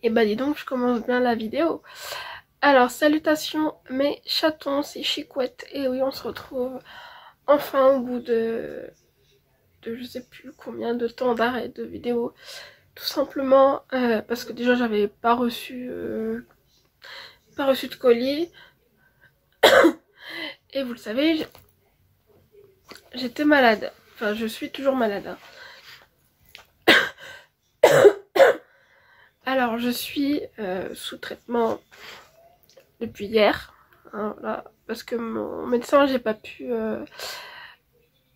Et bah dis donc, je commence bien la vidéo. Alors salutations mes chatons, c'est Chicouette. Et oui, on se retrouve enfin au bout de je sais plus combien de temps d'arrêt de vidéo. Tout simplement parce que déjà j'avais pas reçu de colis. Et vous le savez, j'étais malade. Enfin, je suis toujours malade, hein. Alors je suis sous traitement depuis hier, hein, voilà, parce que mon médecin, j'ai pas pu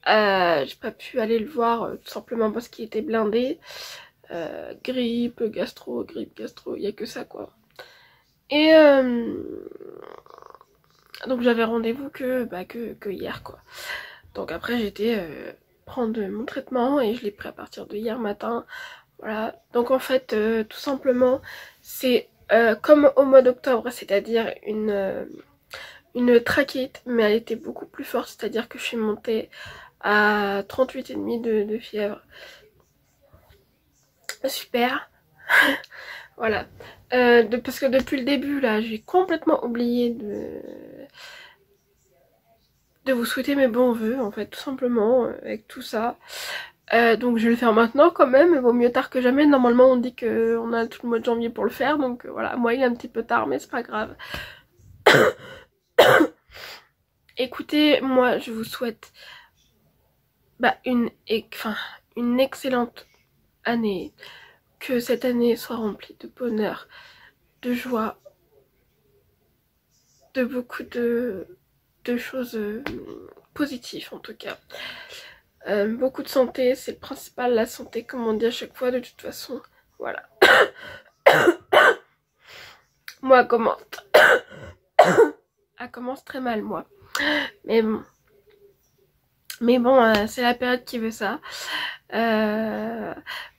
aller le voir tout simplement parce qu'il était blindé. Grippe, gastro, il y a que ça quoi. Et donc j'avais rendez-vous que hier quoi. Donc après j'étais prendre mon traitement et je l'ai pris à partir de hier matin. Voilà, donc en fait tout simplement c'est comme au mois d'octobre, c'est-à-dire une trachéite, mais elle était beaucoup plus forte, c'est-à-dire que je suis montée à 38,5 de fièvre. Super. Voilà. Parce que depuis le début là j'ai complètement oublié de vous souhaiter mes bons vœux en fait, tout simplement, avec tout ça. Donc je vais le faire maintenant quand même, il vaut mieux tard que jamais. Normalement on dit qu'on a tout le mois de janvier pour le faire, donc voilà, moi il est un petit peu tard mais c'est pas grave. Écoutez, moi je vous souhaite une excellente année, que cette année soit remplie de bonheur, de joie, de beaucoup de choses positives en tout cas. Beaucoup de santé, c'est le principal, la santé comme on dit à chaque fois de toute façon, voilà. Moi elle commence très mal moi, mais bon, c'est la période qui veut ça.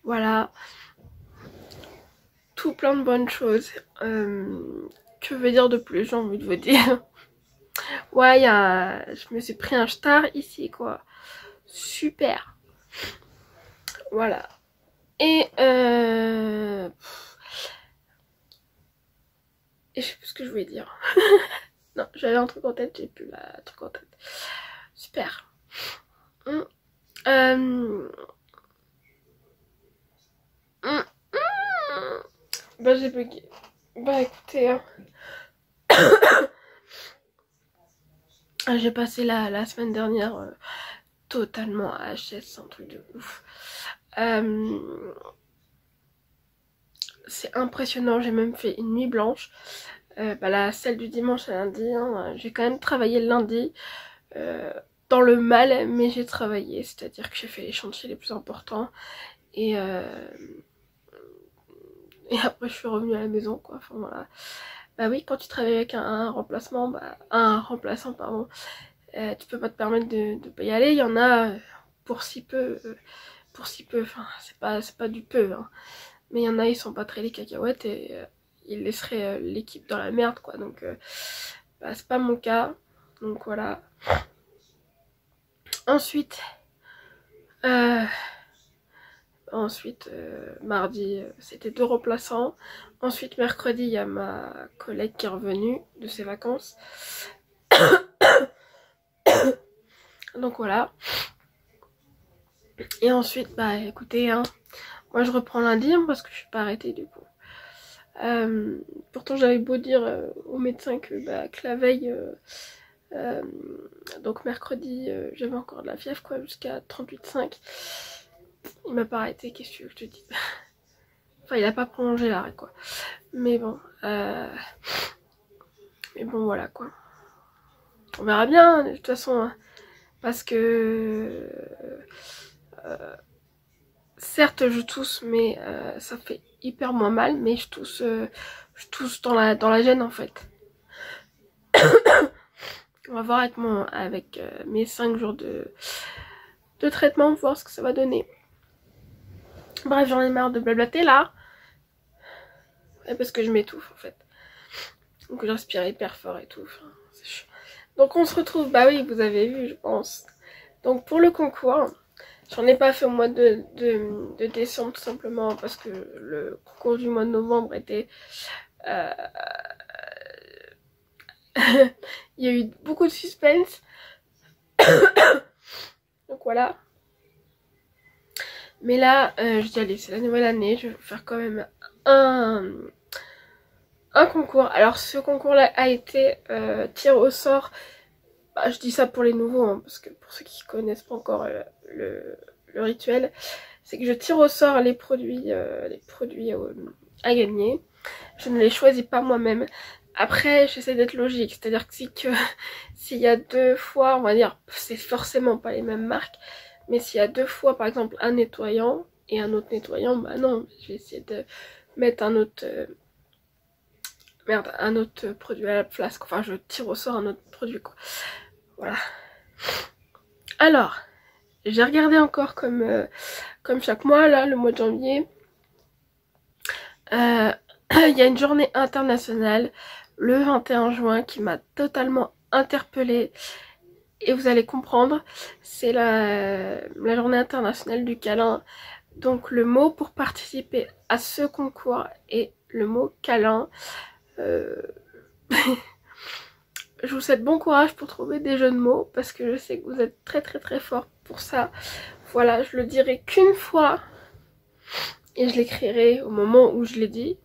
Voilà, tout plein de bonnes choses. Que veut dire de plus, j'ai envie de vous dire. Ouais, je me suis pris un star ici quoi, super. Voilà. Et je sais plus ce que je voulais dire. Non, j'avais un truc en tête, j'ai plus la truc en tête. Super. Bah j'ai bugué. Bah écoutez, hein. J'ai passé la semaine dernière totalement à HS, un truc de ouf. C'est impressionnant, j'ai même fait une nuit blanche. Celle du dimanche à lundi, hein, j'ai quand même travaillé le lundi. Dans le mal, mais j'ai travaillé, c'est-à-dire que j'ai fait les chantiers les plus importants. Et après je suis revenue à la maison quoi, enfin voilà. Bah oui, quand tu travailles avec un remplacement, un remplaçant pardon, tu peux pas te permettre de pas y aller. Il y en a pour si peu, enfin c'est pas du peu, hein. Mais il y en a, ils sont pas très les cacahuètes et ils laisseraient l'équipe dans la merde quoi. Donc c'est pas mon cas, donc voilà. Ensuite mardi, c'était 2 remplaçants. Ensuite, mercredi, il y a ma collègue qui est revenue de ses vacances. Donc voilà. Et ensuite, écoutez, hein, moi je reprends lundi hein, parce que je suis pas arrêtée du coup. Pourtant, j'avais beau dire au médecin que la veille, donc mercredi, j'avais encore de la fièvre quoi, jusqu'à 38,5. Il m'a pas arrêté, qu'est-ce que tu veux que je te dise. Enfin, il a pas prolongé l'arrêt quoi. Mais bon, voilà quoi. On verra bien de toute façon, hein, parce que certes je tousse, mais ça fait hyper moins mal, mais je tousse dans la gêne en fait. On va voir avec mes 5 jours de traitement, voir ce que ça va donner. Bref, j'en ai marre de blablater là. Ouais, parce que je m'étouffe en fait. Donc je respire hyper fort et tout. Enfin, c'est chiant. Donc on se retrouve, bah oui, vous avez vu, je pense. Donc pour le concours, J'en ai pas fait au mois de décembre tout simplement parce que le concours du mois de novembre était... il y a eu beaucoup de suspense. Donc voilà. Mais là, je dis allez, c'est la nouvelle année, je vais faire quand même un concours. Alors ce concours-là a été tiré au sort. Bah, je dis ça pour les nouveaux, hein, parce que pour ceux qui connaissent pas encore le rituel, c'est que je tire au sort les produits à gagner. Je ne les choisis pas moi-même. Après, j'essaie d'être logique, c'est-à-dire que s'il y a 2 fois, on va dire, c'est forcément pas les mêmes marques, mais s'il y a 2 fois, par exemple, un nettoyant et un autre nettoyant, bah non, je vais essayer de mettre un autre, un autre produit à la flasque. Enfin, je tire au sort un autre produit, quoi. Voilà. Alors, j'ai regardé encore comme chaque mois, là, le mois de janvier. Il y a une journée internationale le 21 juin qui m'a totalement interpellée. Et vous allez comprendre, c'est la journée internationale du câlin. Donc le mot pour participer à ce concours est le mot câlin. Je vous souhaite bon courage pour trouver des jeux de mots parce que je sais que vous êtes très très très fort pour ça. Voilà, je le dirai qu'une fois et je l'écrirai au moment où je l'ai dit.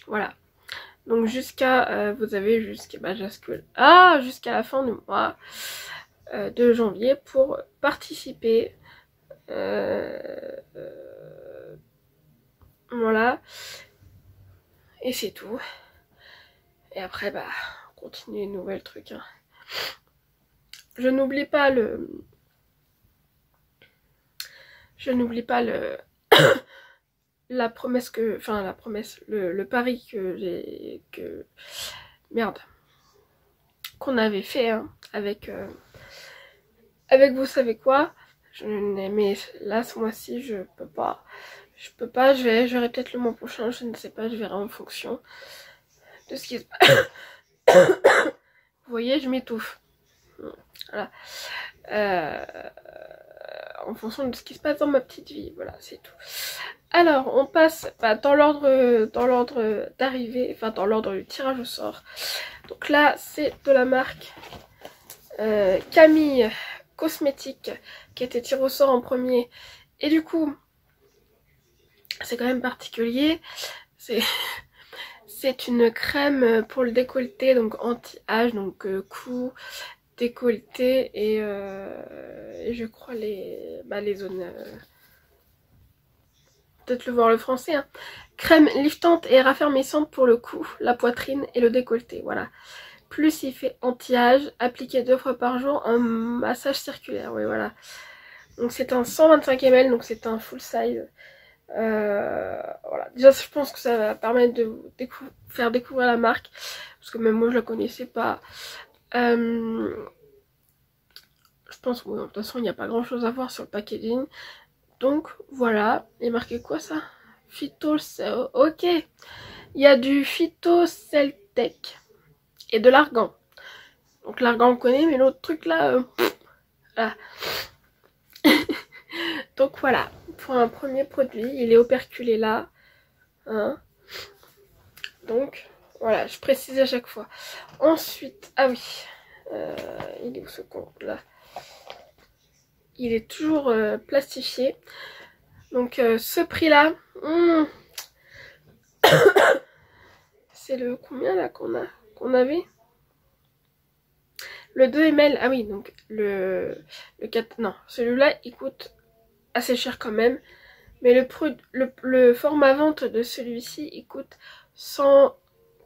Voilà. Donc jusqu'à, vous avez jusqu'à jusqu'à la fin du mois de janvier pour participer. Voilà. Et c'est tout. Et après, bah, on continue les nouvelles trucs. Hein. Je n'oublie pas le... la promesse que... Enfin, la promesse, le pari que j'ai... Merde. Qu'on avait fait, hein, avec vous savez quoi. Mais là, ce mois-ci, je peux pas. Je verrai peut-être le mois prochain, je ne sais pas, je verrai en fonction de ce qui se passe. Vous voyez, je m'étouffe. Voilà. En fonction de ce qui se passe dans ma petite vie, voilà, c'est tout. Alors, on passe dans l'ordre d'arrivée, enfin dans l'ordre du tirage au sort. Donc là, c'est de la marque Camille Cosmétique qui a été tiré au sort en premier. Et du coup, c'est quand même particulier. C'est une crème pour le décolleté, donc anti-âge, donc cou, décolleté et je crois les zones... peut-être le voir le français. Hein. Crème liftante et raffermissante pour le cou, la poitrine et le décolleté. Voilà. Plus il fait anti-âge, appliqué 2 fois par jour en massage circulaire. Oui, voilà. Donc c'est un 125 ml, donc c'est un full size. Voilà. Déjà, je pense que ça va permettre de vous faire découvrir la marque. Parce que même moi, je la connaissais pas. Je pense, oui, de toute façon, il n'y a pas grand chose à voir sur le packaging. Donc, voilà. Il est marqué quoi, ça? Ok. Il y a du Phytoceltec et de l'argan. Donc, l'argan, on connaît, mais l'autre truc, là... voilà. Donc, voilà. Pour un premier produit, il est operculé là. Hein. Donc, voilà, je précise à chaque fois. Ensuite, ah oui, il est où ce con là? Il est toujours plastifié. Donc, ce prix-là, c'est le combien là qu'on avait? Le 2 ml, ah oui, donc le 4, non, celui-là, il coûte assez cher quand même. Mais le format vente de celui-ci, il coûte 100,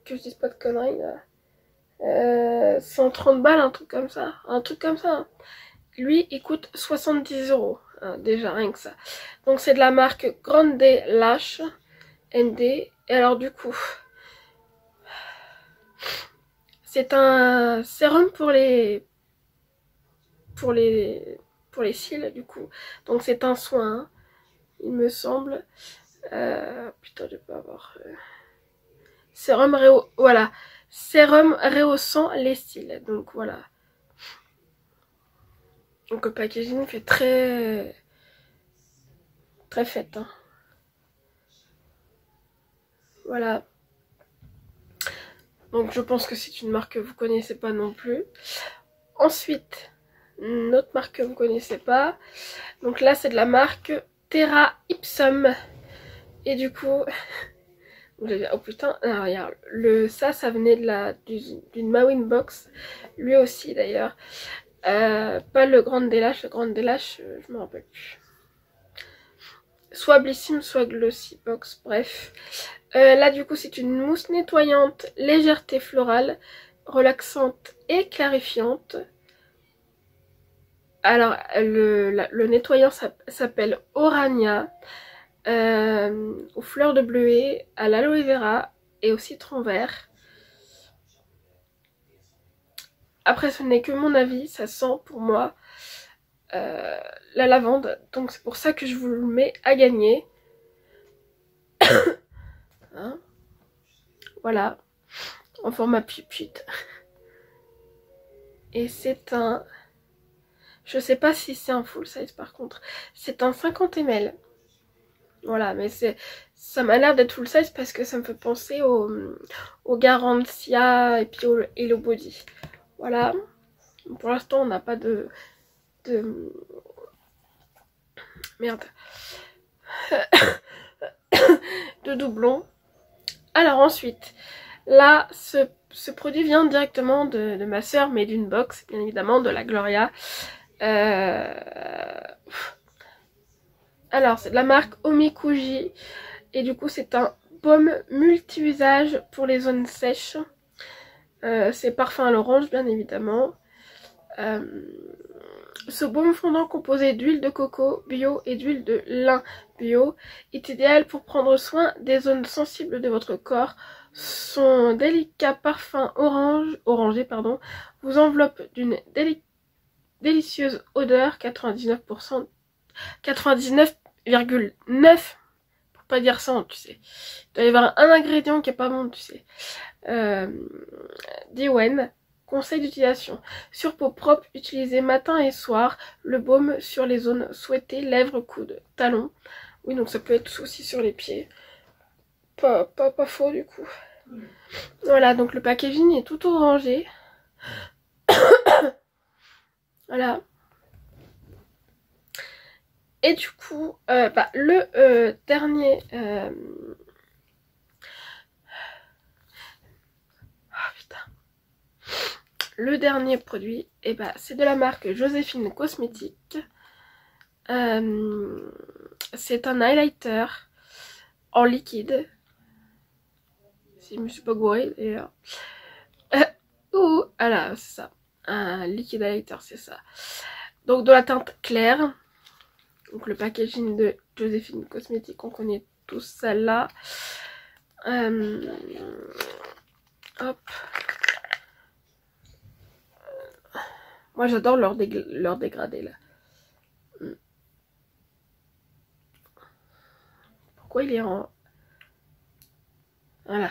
que je dise pas de conneries là, 130 balles, un truc comme ça. Hein. Lui, il coûte 70 €, hein, déjà, rien que ça. Donc c'est de la marque Grande Lash ND. Et alors du coup, c'est un sérum pour les cils, du coup. Donc c'est un soin, hein, il me semble. Putain, je vais pas avoir... voilà. Sérum rehaussant les cils. Donc voilà. Donc le packaging fait très fête, hein. Voilà. Donc je pense que c'est une marque que vous connaissez pas non plus. Ensuite, une autre marque que vous connaissez pas. Donc là c'est de la marque Terra Ipsum. Et du coup, oh putain, ah, regarde, ça venait d'une Mawin Box. Lui aussi d'ailleurs. Pas le Grande Delash, je me rappelle plus. Soit Blissim, soit Glossy Box, bref. Là du coup c'est une mousse nettoyante, légèreté florale, relaxante et clarifiante. Alors le nettoyant s'appelle Orania, aux fleurs de bleuet, à l'aloe vera et au citron vert. Après ce n'est que mon avis, ça sent pour moi la lavande, donc c'est pour ça que je vous le mets à gagner. Hein, voilà, en format pupite. Et c'est un... Je sais pas si c'est un full size par contre. C'est un 50 ml. Voilà, mais ça m'a l'air d'être full size parce que ça me fait penser au Garantia et puis au Hello Body. Voilà. Pour l'instant, on n'a pas de... Merde. De doublons. Alors ensuite, là, ce produit vient directement de ma soeur, mais d'une box, bien évidemment, de la Gloria. Alors, c'est de la marque Omikuji. Et du coup, c'est un baume multi-usage pour les zones sèches. C'est parfum à l'orange, bien évidemment. Ce baume fondant composé d'huile de coco bio et d'huile de lin bio est idéal pour prendre soin des zones sensibles de votre corps. Son délicat parfum orangé vous enveloppe d'une délicieuse odeur 99%, 99,9%, pour pas dire 100, tu sais. Il doit y avoir un ingrédient qui est pas bon, tu sais. Diwen. Conseil d'utilisation. Sur peau propre, utilisez matin et soir. Le baume sur les zones souhaitées, lèvres, coudes, talons. Oui, donc ça peut être aussi sur les pieds. Pas faux du coup. Voilà, donc le packaging est tout orangé. Voilà. Et du coup, le dernier... Le dernier produit, c'est de la marque Joséphine Cosmétiques. C'est un highlighter en liquide. Si je me suis pas gourée d'ailleurs. Voilà, c'est ça. Un liquide highlighter, c'est ça. Donc de la teinte claire. Donc le packaging de Joséphine Cosmétiques, on connaît tous celle-là. Hop. Moi j'adore leur dégradé là. Pourquoi il est en... Voilà.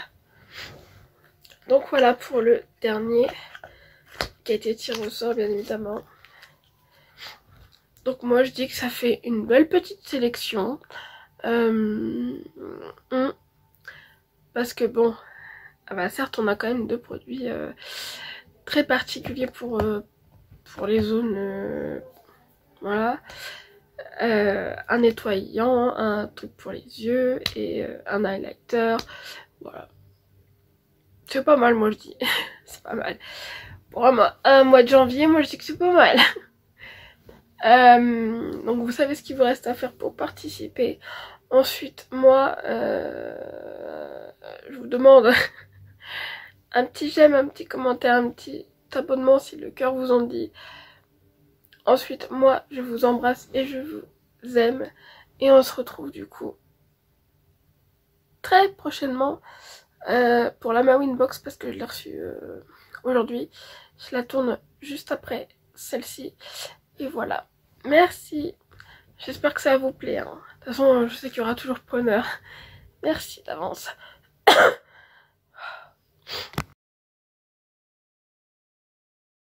Donc voilà pour le dernier qui a été tiré au sort bien évidemment. Donc moi je dis que ça fait une belle petite sélection. Parce que bon, certes on a quand même deux produits très particuliers pour les zones, voilà. Un nettoyant, un truc pour les yeux et un highlighter, voilà. C'est pas mal, moi je dis. C'est pas mal. Pour un mois de janvier, moi je dis que c'est pas mal. Donc vous savez ce qu'il vous reste à faire pour participer. Ensuite, moi, je vous demande un petit j'aime, un petit commentaire, un petit abonnement si le cœur vous en dit. Ensuite, moi, je vous embrasse et je vous aime. Et on se retrouve du coup très prochainement pour la Mawin Box parce que je l'ai reçue aujourd'hui. Je la tourne juste après celle-ci. Et voilà. Merci. J'espère que ça vous plaît. Hein. De toute façon, je sais qu'il y aura toujours preneur. Merci d'avance.